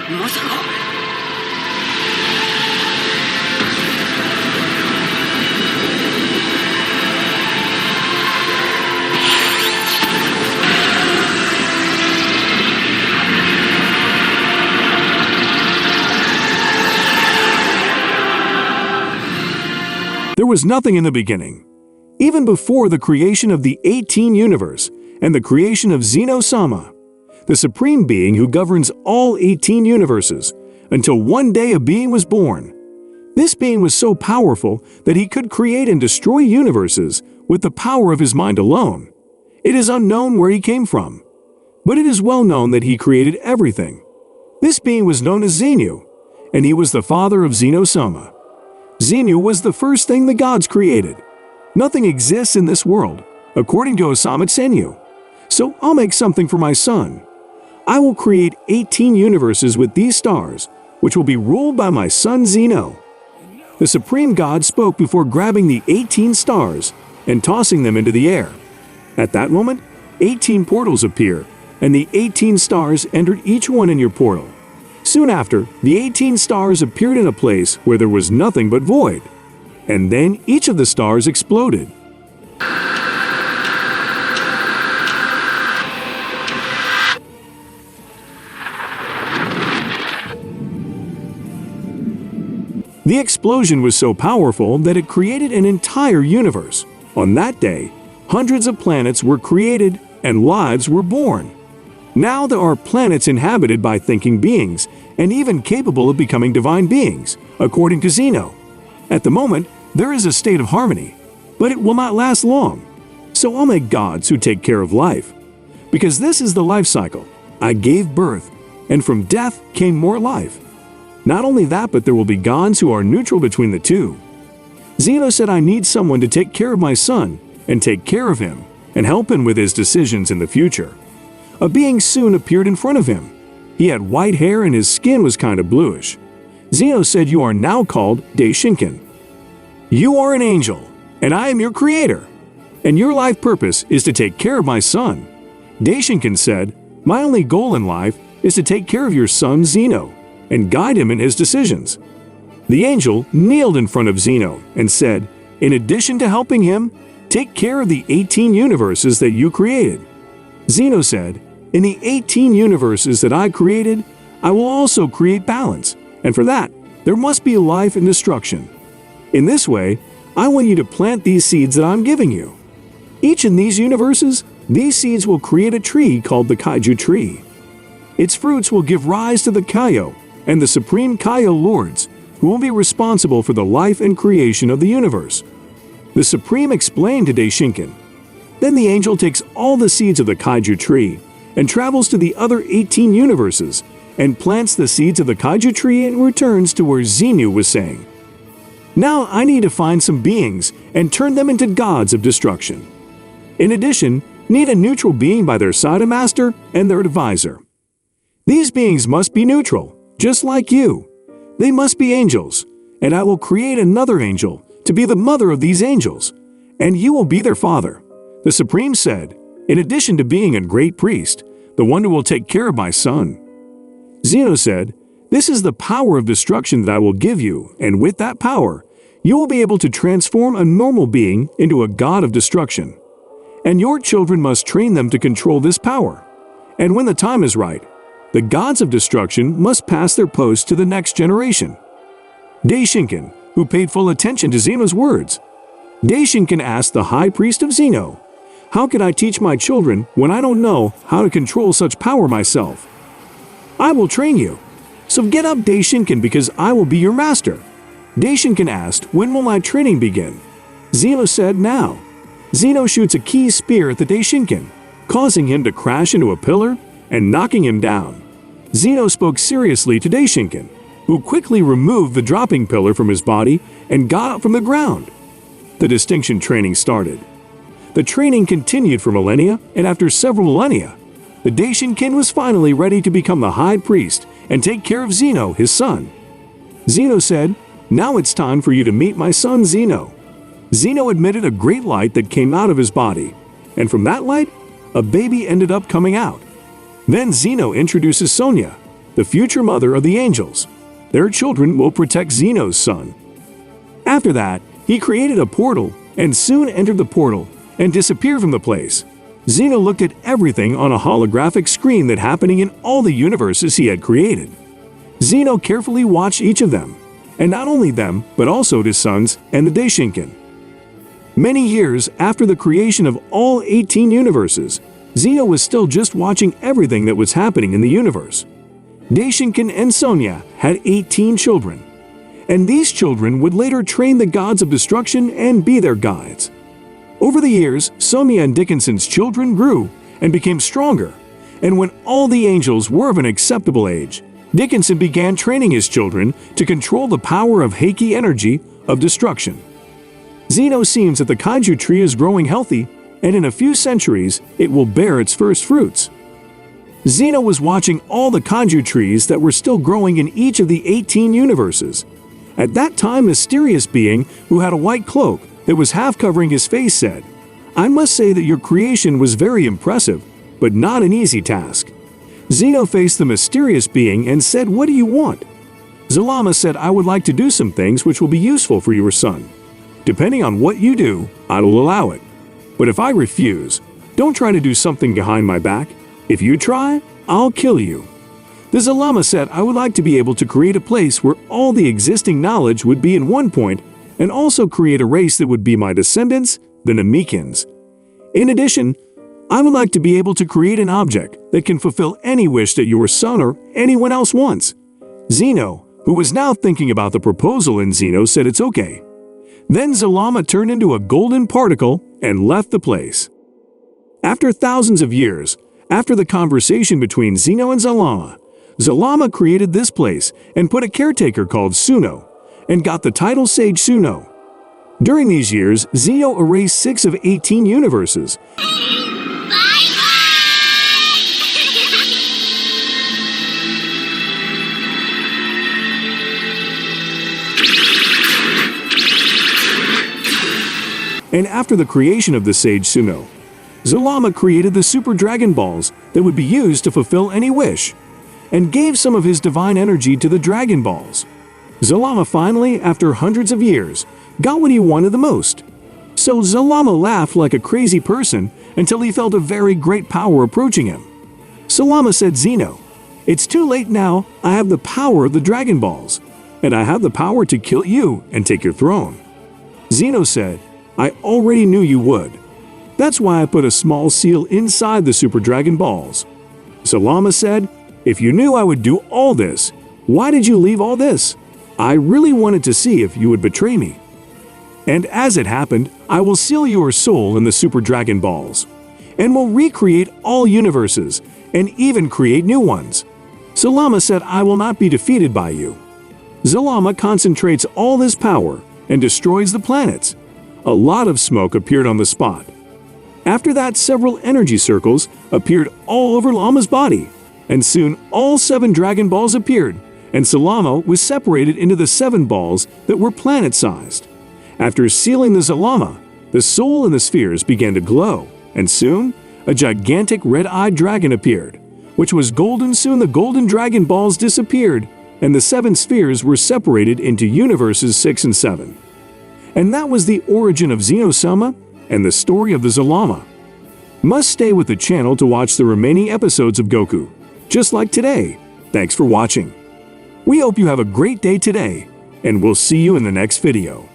まさか。There was nothing in the beginning. Even before the creation of the 18 universe and the creation of Zeno Sama, the supreme being who governs all 18 universes, until one day a being was born. This being was so powerful that he could create and destroy universes with the power of his mind alone. It is unknown where he came from, but it is well known that he created everything. This being was known as Zenu, and he was the father of Zeno Sama. Zenu was the first thing the gods created. Nothing exists in this world, according to Osama Xenu. So I'll make something for my son. I will create 18 universes with these stars, which will be ruled by my son Zeno. The supreme god spoke before grabbing the 18 stars and tossing them into the air. At that moment, 18 portals appear, and the 18 stars entered each one in your portal. Soon after, the 18 stars appeared in a place where there was nothing but void. And then each of the stars exploded. The explosion was so powerful that it created an entire universe. On that day, hundreds of planets were created and lives were born. Now there are planets inhabited by thinking beings and even capable of becoming divine beings, according to Zeno. At the moment, there is a state of harmony, but it will not last long. So I'll make gods who take care of life. Because this is the life cycle. I gave birth, and from death came more life. Not only that, but there will be gods who are neutral between the two. Zeno said I need someone to take care of my son and take care of him and help him with his decisions in the future. A being soon appeared in front of him. He had white hair and his skin was kind of bluish. Zeno said, "You are now called Daishinkan. You are an angel, and I am your creator, and your life purpose is to take care of my son." Daishinkan said, "My only goal in life is to take care of your son Zeno and guide him in his decisions." The angel kneeled in front of Zeno and said, "In addition to helping him, take care of the 18 universes that you created." Zeno said, "In the 18 universes that I created, I will also create balance, and for that, there must be life and destruction. In this way, I want you to plant these seeds that I'm giving you. Each in these universes, these seeds will create a tree called the Kaiju tree. Its fruits will give rise to the Kaio and the supreme Kaio lords, who will be responsible for the life and creation of the universe." The Supreme explained to Daishinkan. Then the angel takes all the seeds of the Kaiju tree and travels to the other 18 universes and plants the seeds of the Kaiju tree and returns to where Zenu was saying, "Now I need to find some beings and turn them into gods of destruction. In addition, need a neutral being by their side, a master and their advisor. These beings must be neutral, just like you. They must be angels, and I will create another angel to be the mother of these angels, and you will be their father." The Supreme said, "In addition to being a great priest, the one who will take care of my son." Zeno said, "This is the power of destruction that I will give you, and with that power, you will be able to transform a normal being into a god of destruction. And your children must train them to control this power. And when the time is right, the gods of destruction must pass their post to the next generation." Daishinkan, who paid full attention to Zeno's words. Daishinkan asked the high priest of Zeno, "How can I teach my children when I don't know how to control such power myself?" "I will train you. So get up, Daishinkan, because I will be your master." Daishinkan asked, "When will my training begin?" Zeno said, "Now." Zeno shoots a key spear at the Daishinkan, causing him to crash into a pillar and knocking him down. Zeno spoke seriously to Daishinkan, who quickly removed the dropping pillar from his body and got up from the ground. The distinction training started. The training continued for millennia, and after several millennia, the Daishinkan was finally ready to become the high priest and take care of Zeno, his son. Zeno said, "Now it's time for you to meet my son Zeno." Zeno emitted a great light that came out of his body, and from that light, a baby ended up coming out. Then Zeno introduces Sonia, the future mother of the angels. Their children will protect Zeno's son. After that, he created a portal and soon entered the portal and disappeared from the place. Zeno looked at everything on a holographic screen that happening in all the universes he had created. Zeno carefully watched each of them, and not only them, but also his sons and the Daishinkan. Many years after the creation of all 18 universes, Zeno was still just watching everything that was happening in the universe. Daishinkan and Sonia had 18 children, and these children would later train the gods of destruction and be their guides. Over the years, Sonia and Dickinson's children grew and became stronger, and when all the angels were of an acceptable age, Dickinson began training his children to control the power of Heike energy of destruction. Zeno seems that the kaiju tree is growing healthy, and in a few centuries, it will bear its first fruits. Zeno was watching all the kaiju trees that were still growing in each of the 18 universes. At that time, a mysterious being who had a white cloak that was half covering his face said, "I must say that your creation was very impressive, but not an easy task." Zeno faced the mysterious being and said, "What do you want?" Zalama said, "I would like to do some things which will be useful for your son. Depending on what you do, I will allow it. But if I refuse, don't try to do something behind my back. If you try, I'll kill you." The Zalama said, "I would like to be able to create a place where all the existing knowledge would be in one point and also create a race that would be my descendants, the Namekans. In addition, I would like to be able to create an object that can fulfill any wish that your son or anyone else wants." Zeno, who was now thinking about the proposal in Zeno, said it's okay. Then Zalama turned into a golden particle and left the place. After thousands of years, after the conversation between Zeno and Zalama, Zalama created this place and put a caretaker called Suno, and got the title Sage Suno. During these years, Zeno erased 6 of 18 universes. And after the creation of the Sage Suno, Zalama created the Super Dragon Balls that would be used to fulfill any wish, and gave some of his divine energy to the Dragon Balls. Zalama finally, after hundreds of years, got what he wanted the most. So Zalama laughed like a crazy person until he felt a very great power approaching him. Zalama said, "Zeno, it's too late now. I have the power of the Dragon Balls, and I have the power to kill you and take your throne." Zeno said, "I already knew you would. That's why I put a small seal inside the Super Dragon Balls." Zalama said, "If you knew I would do all this, why did you leave all this? I really wanted to see if you would betray me. And as it happened, I will seal your soul in the Super Dragon Balls, and will recreate all universes, and even create new ones." Zalama said, "I will not be defeated by you." Zalama concentrates all this power and destroys the planets. A lot of smoke appeared on the spot. After that, several energy circles appeared all over Lama's body, and soon all 7 Dragon Balls appeared, and Zalama was separated into the 7 balls that were planet-sized. After sealing the Zalama, the soul and the spheres began to glow, and soon a gigantic red-eyed dragon appeared, which was golden. Soon the golden Dragon Balls disappeared, and the 7 spheres were separated into universes 6 and 7. And that was the origin of Zeno Sama and the story of the Zalama. Must stay with the channel to watch the remaining episodes of Goku, just like today. Thanks for watching. We hope you have a great day today, and we'll see you in the next video.